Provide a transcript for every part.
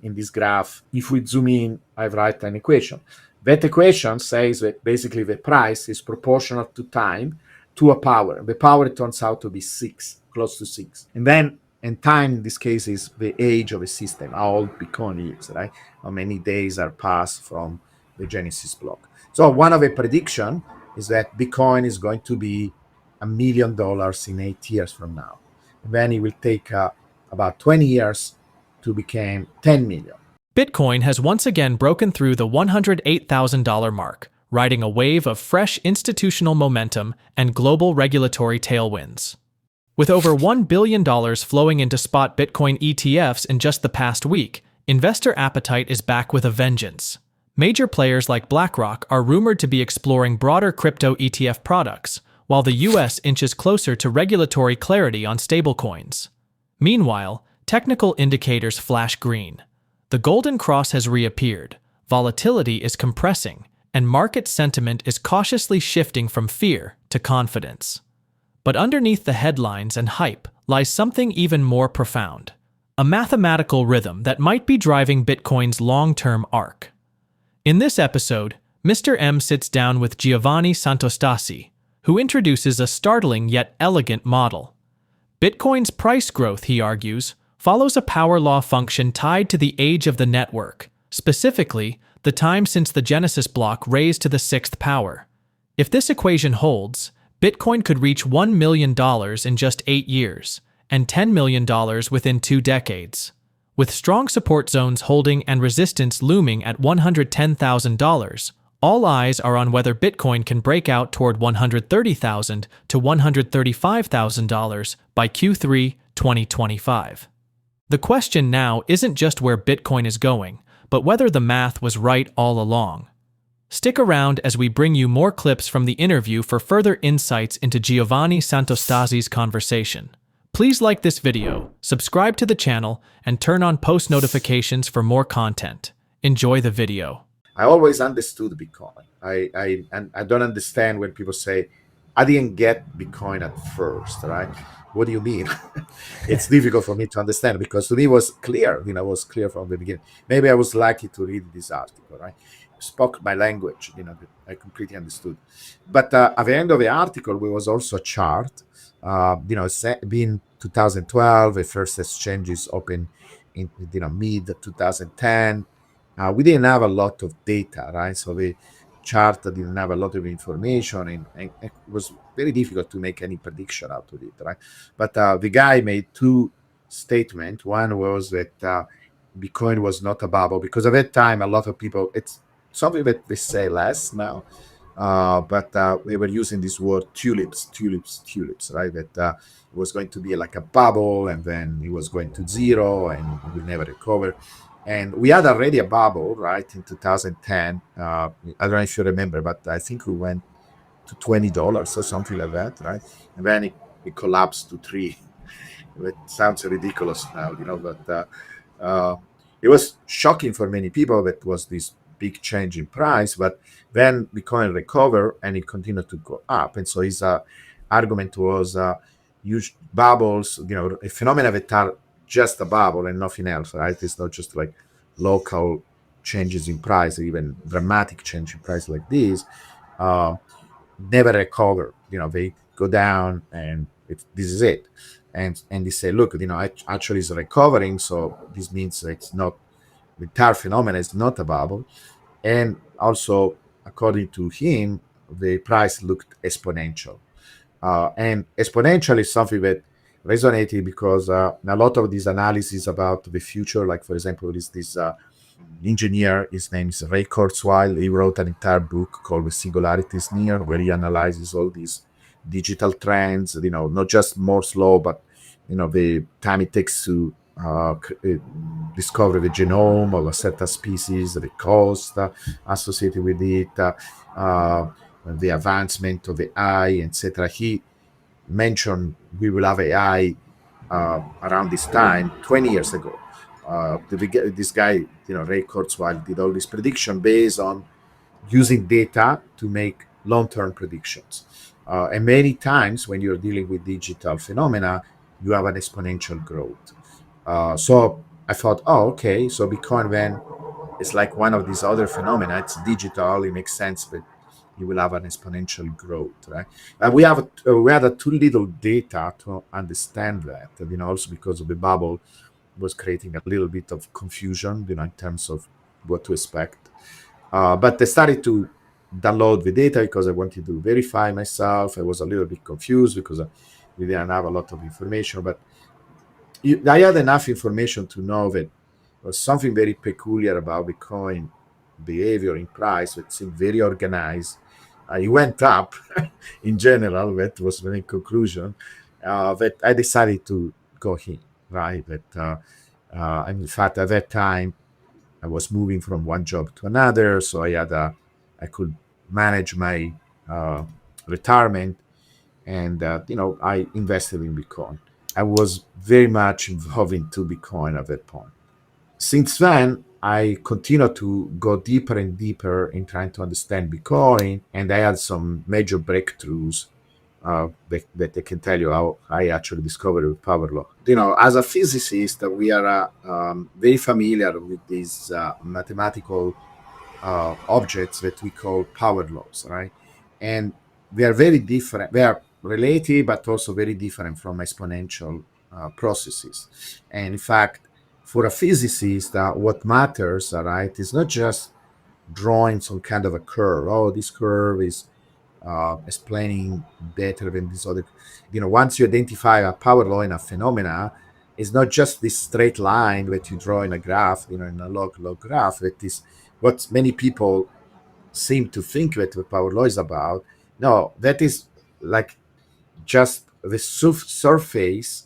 In this graph, if we zoom in, I write an equation. That equation says that basically the price is proportional to time to a power. The power turns out to be 6, close to 6. And time in this case is the age of a system, how old Bitcoin is, right? How many days are passed from the Genesis block. So one of the prediction is that Bitcoin is going to be $1 million in 8 years from now. And then it will take about 20 years to become 10 million. Bitcoin has once again broken through the $108,000 mark, riding a wave of fresh institutional momentum and global regulatory tailwinds. With over $1 billion flowing into spot Bitcoin ETFs in just the past week, investor appetite is back with a vengeance. Major players like BlackRock are rumored to be exploring broader crypto ETF products, while the US inches closer to regulatory clarity on stablecoins. Meanwhile, technical indicators flash green. The golden cross has reappeared, volatility is compressing, and market sentiment is cautiously shifting from fear to confidence. But underneath the headlines and hype lies something even more profound, a mathematical rhythm that might be driving Bitcoin's long-term arc. In this episode, Mr. M sits down with Giovanni Santostasi, who introduces a startling yet elegant model. Bitcoin's price growth, he argues, follows a power law function tied to the age of the network, specifically, the time since the Genesis block raised to the 6th power. If this equation holds, Bitcoin could reach $1 million in just 8 years, and $10 million within 2 decades. With strong support zones holding and resistance looming at $110,000, all eyes are on whether Bitcoin can break out toward $130,000 to $135,000 by Q3 2025. The question now isn't just where Bitcoin is going, but whether the math was right all along. Stick around as we bring you more clips from the interview for further insights into Giovanni Santostasi's conversation. Please like this video, subscribe to the channel, and turn on post notifications for more content. Enjoy the video. I always understood Bitcoin. I don't understand when people say, I didn't get Bitcoin at first, right? What do you mean? It's difficult for me to understand because to me it was clear, it was clear from the beginning. Maybe I was lucky to read this article, right? Spoke my language, I completely understood. But at the end of the article, there was also a chart. Being 2012, the first exchanges opened in mid 2010. We didn't have a lot of data, right? So the chart didn't have a lot of information, and it was very difficult to make any prediction out of it, right? But the guy made 2 statements. One was that Bitcoin was not a bubble, because at that time, a lot of people, it's something that they say less now, but they were using this word tulips, right? That it was going to be like a bubble, and then it was going to zero, and it will never recover. And we had already a bubble, right, in 2010. I don't know if you remember, but I think we went to $20 or something like that, right? And then it collapsed to 3. It sounds ridiculous now, but it was shocking for many people that was this big change in price. But then Bitcoin recovered and it continued to go up. And so his argument was huge bubbles, a phenomenon that are just a bubble and nothing else, right? It's not just like local changes in price, even dramatic change in price like this, never recover. They go down and this is it. And they say, look, actually it's recovering, so this means it's not, the entire phenomenon is not a bubble. And also, according to him, the price looked exponential. And exponential is something that resonated because a lot of these analyses about the future, like for example, is this engineer, his name is Ray Kurzweil. He wrote an entire book called The Singularity is Near, where he analyzes all these digital trends, not just Moore's law, but the time it takes to discover the genome of a certain species, the cost associated with it, the advancement of the AI, etc. He mentioned we will have AI around this time 20 years ago. This guy, Ray Kurzweil, did all this prediction based on using data to make long-term predictions. And many times when you're dealing with digital phenomena, you have an exponential growth. So I thought, oh, okay, so Bitcoin then is like one of these other phenomena. It's digital, it makes sense, but you will have an exponential growth, right? And we had a too little data to understand that, also because of the bubble was creating a little bit of confusion, in terms of what to expect. But I started to download the data because I wanted to verify myself. I was a little bit confused because we didn't have a lot of information, but I had enough information to know that there was something very peculiar about Bitcoin behavior in price that seemed very organized. It went up in general. That was the conclusion. That I decided to go in, right? And in fact, at that time, I was moving from one job to another, so I could manage my uh, retirement, and I invested in Bitcoin. I was very much involved into Bitcoin at that point. Since then, I continued to go deeper and deeper in trying to understand Bitcoin, and I had some major breakthroughs that I can tell you how I actually discovered the power law. As a physicist, we are very familiar with these mathematical objects that we call power laws, right? And they are very different. They are related, but also very different from exponential processes. And in fact, for a physicist, what matters, all right, is not just drawing some kind of a curve. Oh, this curve is explaining better than this other. Once you identify a power law in a phenomena, it's not just this straight line that you draw in a graph, in a log graph. That is what many people seem to think that the power law is about. No, that is like just the surface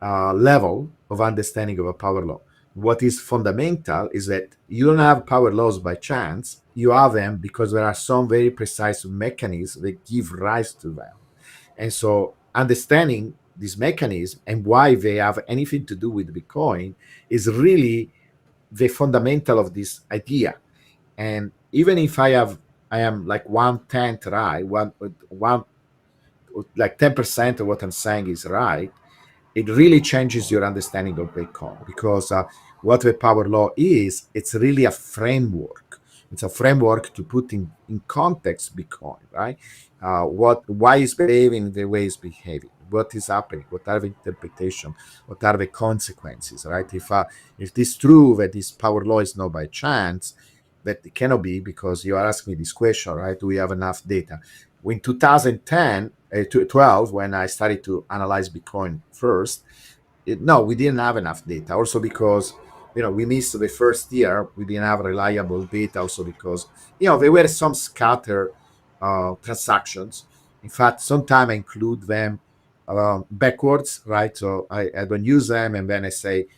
level of understanding of a power law. What is fundamental is that you don't have power laws by chance. You have them because there are some very precise mechanisms that give rise to them. And so understanding these mechanisms and why they have anything to do with Bitcoin is really the fundamental of this idea. And even if I am like 1/10 right, one like 10% of what I'm saying is right, it really changes your understanding of Bitcoin, because what the power law is, it's really a framework. It's a framework to put in context Bitcoin, right? Why is behaving the way it's behaving? What is happening? What are the interpretation? What are the consequences, right? If it is true that this power law is not by chance, that it cannot be, because you are asking me this question, right? Do we have enough data? In 2010, 12, when I started to analyze Bitcoin first, no, we didn't have enough data. Also because we missed the first year, we didn't have reliable data. Also because there were some scattered transactions. In fact, sometimes I include them backwards, right? So I don't use them, and then I say,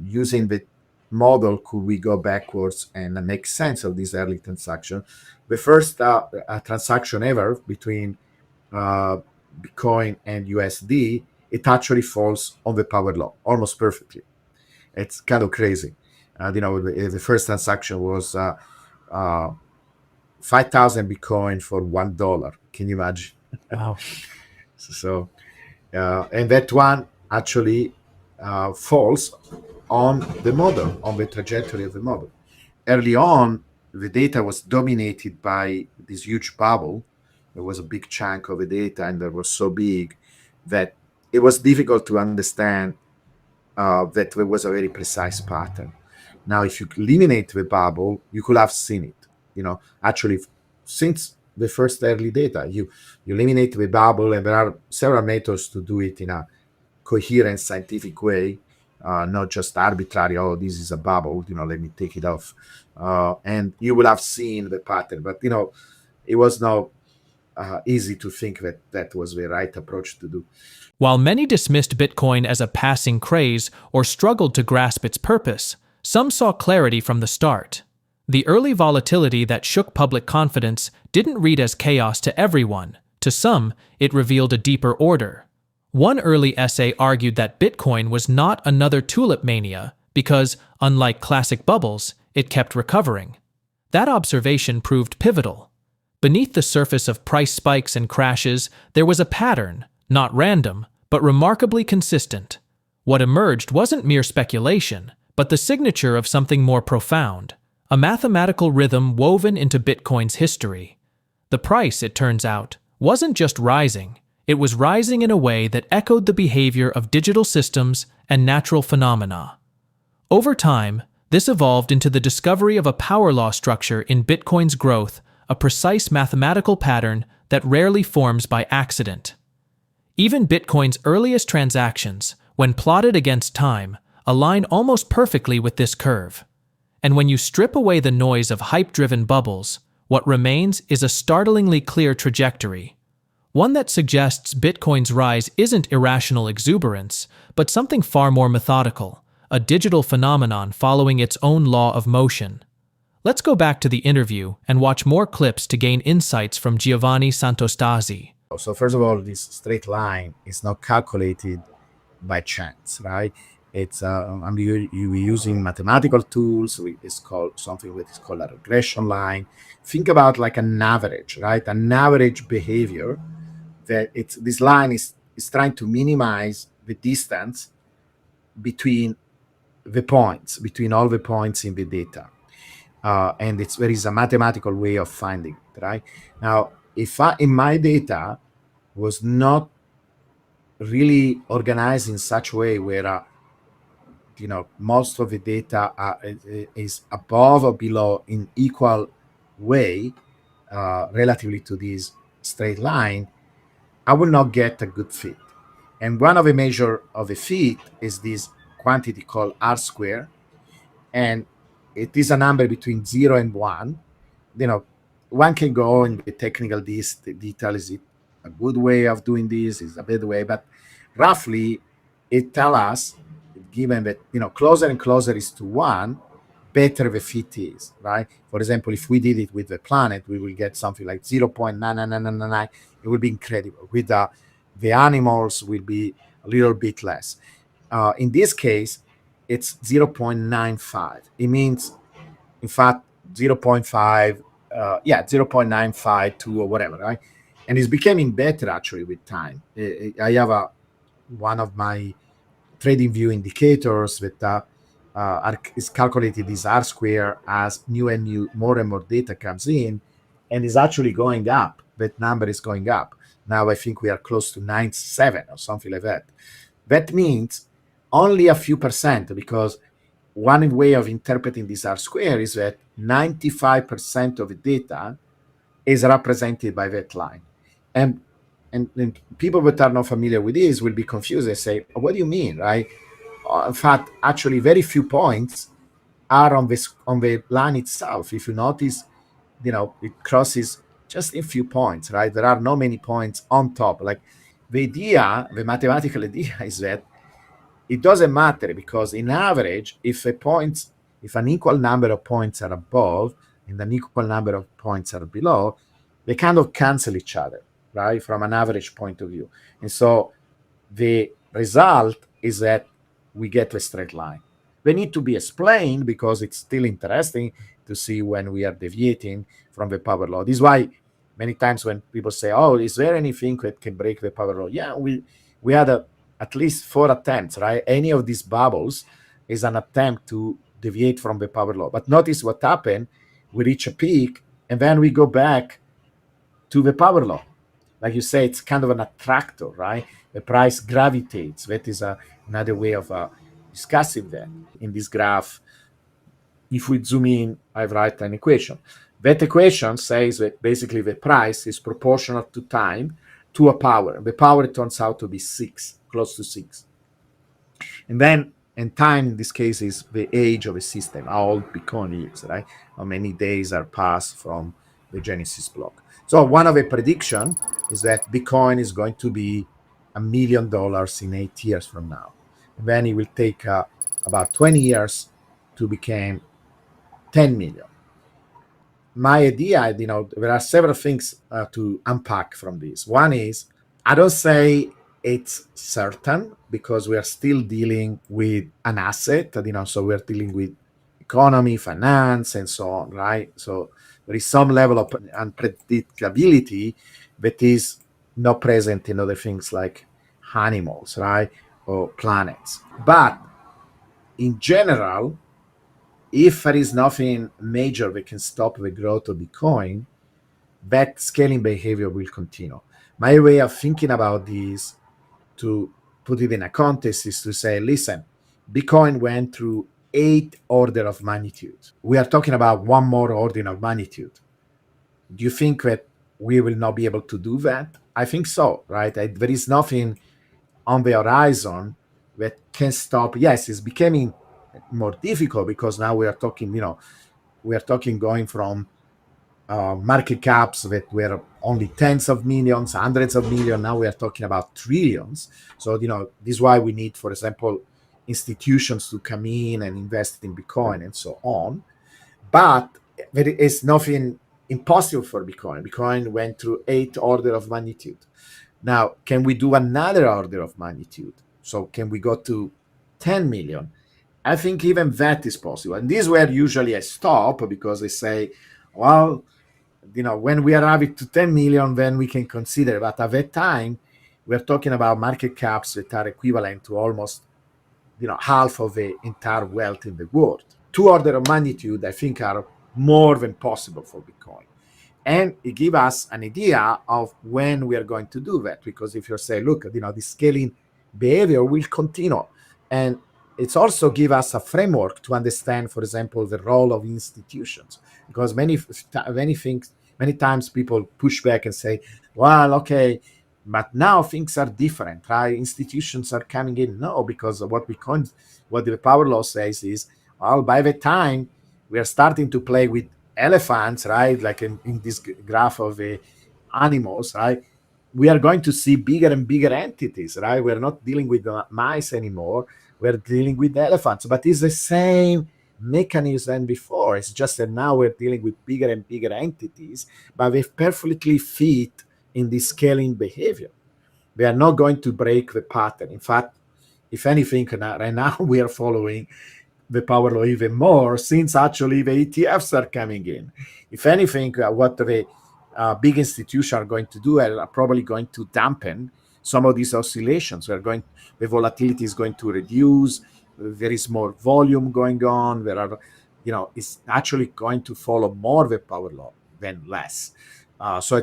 using the model, could we go backwards and make sense of this early transaction? The first transaction ever between uh, Bitcoin and USD, it actually falls on the power law almost perfectly. It's kind of crazy. The first transaction was 5,000 Bitcoin for $1. Can you imagine? Wow. So, and that one actually falls on the model, on the trajectory of the model. Early on, the data was dominated by this huge bubble. There was a big chunk of the data, and it was so big that it was difficult to understand that there was a very precise pattern. Now, if you eliminate the bubble, you could have seen it. Actually, since the first early data, you eliminate the bubble, and there are several methods to do it in a coherent scientific way, not just arbitrary. Oh, this is a bubble. Let me take it off, and you will have seen the pattern. But it was not easy to think that that was the right approach to do. While many dismissed Bitcoin as a passing craze or struggled to grasp its purpose, some saw clarity from the start. The early volatility that shook public confidence didn't read as chaos to everyone. To some, it revealed a deeper order. One early essay argued that Bitcoin was not another tulip mania because, unlike classic bubbles, it kept recovering. That observation proved pivotal. Beneath the surface of price spikes and crashes, there was a pattern, not random, but remarkably consistent. What emerged wasn't mere speculation, but the signature of something more profound, a mathematical rhythm woven into Bitcoin's history. The price, it turns out, wasn't just rising, it was rising in a way that echoed the behavior of digital systems and natural phenomena. Over time, this evolved into the discovery of a power law structure in Bitcoin's growth, a precise mathematical pattern that rarely forms by accident. Even Bitcoin's earliest transactions, when plotted against time, align almost perfectly with this curve. And when you strip away the noise of hype-driven bubbles, what remains is a startlingly clear trajectory. One that suggests Bitcoin's rise isn't irrational exuberance, but something far more methodical, a digital phenomenon following its own law of motion. Let's go back to the interview and watch more clips to gain insights from Giovanni Santostasi. So first of all, this straight line is not calculated by chance, right? It's you using mathematical tools. It's called something that is called a regression line. Think about like an average, right? An average behavior that it's this line is trying to minimize the distance between the points, between all the points in the data. And there is a mathematical way of finding it, right? Now, if in my data was not really organized in such a way where most of the data is above or below in equal way relatively to this straight line, I will not get a good fit. And one of the measure of a fit is this quantity called r square, and it is a number between 0 and 1. you know One can go in the technical detail. Is it a good way of doing this? Is a bad way? But roughly it tells us, given that closer and closer is to 1, better the fit is, right? For example, if we did it with the planet, we will get something like 0.99999. It will be incredible. With the animals will be a little bit less. In this case, it's 0.95. It means, in fact, 0.5, 0.952 or whatever, right? And it's becoming better actually with time. I have one of my trading view indicators that is calculated this r square as new and new, more and more data comes in, and is actually going up. That number is going up. Now I think we are close to 97 or something like that. That means only a few percent, because one way of interpreting this r square is that 95% of the data is represented by that line. And people that are not familiar with this will be confused. They say, what do you mean, right? In fact, actually, very few points are on the line itself. If you notice, it crosses just a few points, right? There are not many points on top. Like the mathematical idea is that it doesn't matter, because in average, if an equal number of points are above and an equal number of points are below, they kind of cancel each other, right? From an average point of view. And so the result is that we get a straight line. They need to be explained because it's still interesting to see when we are deviating from the power law. This is why many times when people say, "Oh, is there anything that can break the power law?" Yeah, we had at least 4 attempts, right? Any of these bubbles is an attempt to deviate from the power law. But notice what happened: we reach a peak, and then we go back to the power law. Like you say, it's kind of an attractor, right? The price gravitates. That is another way of discussing that. In this graph, if we zoom in, I write an equation. That equation says that basically the price is proportional to time to a power. The power turns out to be 6, close to 6. And time in this case is the age of a system, how old Bitcoin is, right? How many days are passed from the Genesis block. So one of the prediction is that Bitcoin is going to be $1 million in 8 years from now. And then it will take about 20 years to become 10 million. My idea, there are several things to unpack from this. One is, I don't say it's certain, because we are still dealing with an asset, so we're dealing with economy, finance, and so on, right? So there is some level of unpredictability that is not present in other things like animals, right? Or planets. But in general, if there is nothing major that can stop the growth of Bitcoin, that scaling behavior will continue. My way of thinking about this, to put it in a context, is to say, listen, Bitcoin went through 8 order of magnitude. We are talking about one more order of magnitude. Do you think that we will not be able to do that? I think so, right? There is nothing on the horizon that can stop. Yes, it's becoming more difficult because now we are talking, we are talking going from market caps that were only tens of millions, hundreds of millions. Now we are talking about trillions. So, this is why we need, for example, institutions to come in and invest in Bitcoin and so on. But there is nothing impossible for Bitcoin. Bitcoin went through 8 order of magnitude. Now, can we do another order of magnitude? So can we go to 10 million? I think even that is possible. And this is where usually I stop, because they say, well, when we arrive to 10 million, then we can consider. But at that time, we're talking about market caps that are equivalent to almost, half of the entire wealth in the world. 2 order of magnitude, I think, are more than possible for Bitcoin. And it gives us an idea of when we are going to do that. Because if you say, look, the scaling behavior will continue. And it's also give us a framework to understand, for example, the role of institutions. Because many times people push back and say, well, okay, but now things are different, right? Institutions are coming in. No, because what the power law says is, well, by the time we are starting to play with elephants, right? Like in this graph of the animals, right? We are going to see bigger and bigger entities, right? We're not dealing with mice anymore. We're dealing with elephants, but it's the same mechanism than before. It's just that now we're dealing with bigger and bigger entities, but they perfectly fit in this scaling behavior. They are not going to break the pattern. In fact, if anything, right now we are following the power law even more, since actually the ETFs are coming in. If anything, what the big institutions are going to do are probably going to dampen some of these oscillations. The volatility is going to reduce. There is more volume going on. It's actually going to follow more the power law than less. So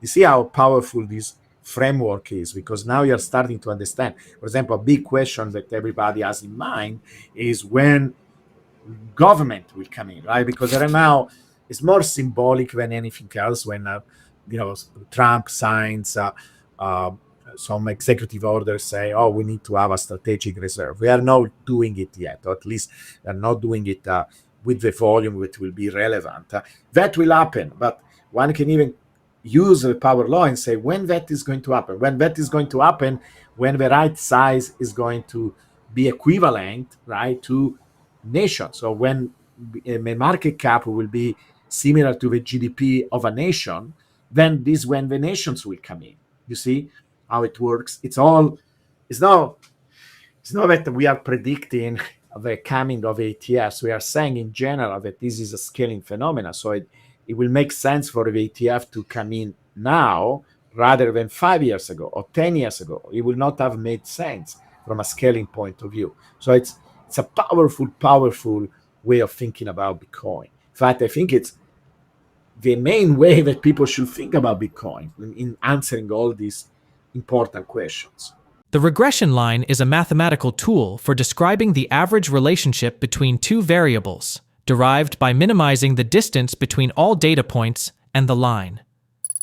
you see how powerful this framework is, because now you're starting to understand. For example, a big question that everybody has in mind is when government will come in, right? Because right now it's more symbolic than anything else. When Trump signs some executive orders, say, oh, we need to have a strategic reserve. We are not doing it yet, or at least they're not doing it with the volume which will be relevant. That will happen, but one can even use the power law and say when that is going to happen. When that is going to happen, when the right size is going to be equivalent, right, to nations. So when a market cap will be similar to the GDP of a nation, then this when the nations will come in. You see how it works? It's not that we are predicting the coming of ETFs. We are saying in general that this is a scaling phenomenon. So it will make sense for the ETF to come in now rather than 5 years ago or 10 years ago. It will not have made sense from a scaling point of view. So it's a powerful way of thinking about Bitcoin. In fact, I think it's the main way that people should think about Bitcoin in answering all these important questions. The regression line is a mathematical tool for describing the average relationship between two variables, derived by minimizing the distance between all data points and the line.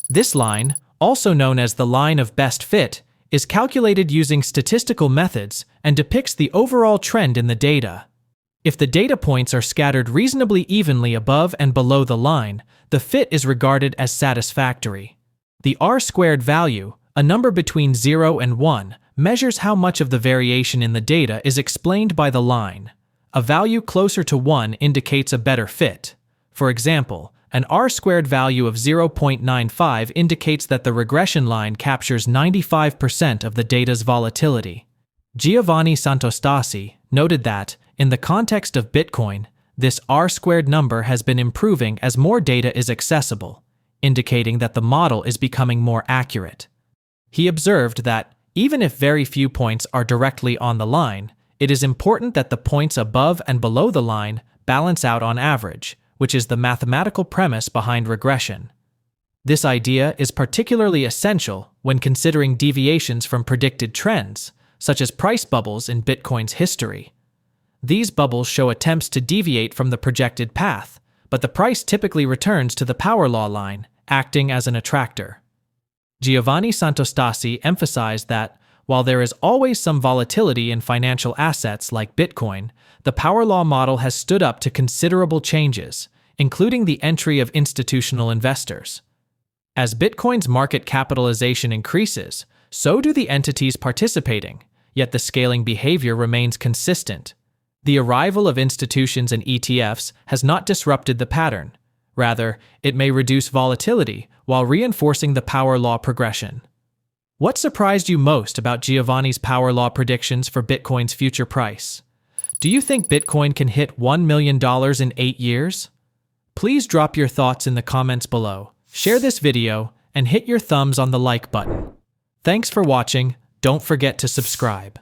This line, also known as the line of best fit, is calculated using statistical methods and depicts the overall trend in the data. If the data points are scattered reasonably evenly above and below the line, the fit is regarded as satisfactory. The R-squared value, a number between 0 and 1, measures how much of the variation in the data is explained by the line. A value closer to 1 indicates a better fit. For example, an R-squared value of 0.95 indicates that the regression line captures 95% of the data's volatility. Giovanni Santostasi noted that, in the context of Bitcoin, this R-squared number has been improving as more data is accessible, indicating that the model is becoming more accurate. He observed that, even if very few points are directly on the line, It is important that the points above and below the line balance out on average, which is the mathematical premise behind regression. This idea is particularly essential when considering deviations from predicted trends, such as price bubbles in Bitcoin's history. These bubbles show attempts to deviate from the projected path, but the price typically returns to the power law line, acting as an attractor. Giovanni Santostasi emphasized that, while there is always some volatility in financial assets like Bitcoin, the power law model has stood up to considerable changes, including the entry of institutional investors. As Bitcoin's market capitalization increases, so do the entities participating, yet the scaling behavior remains consistent. The arrival of institutions and ETFs has not disrupted the pattern. Rather, it may reduce volatility while reinforcing the power law progression. What surprised you most about Giovanni's power law predictions for Bitcoin's future price? Do you think Bitcoin can hit $1 million in 8 years? Please drop your thoughts in the comments below, share this video, and hit your thumbs on the like button. Thanks for watching. Don't forget to subscribe.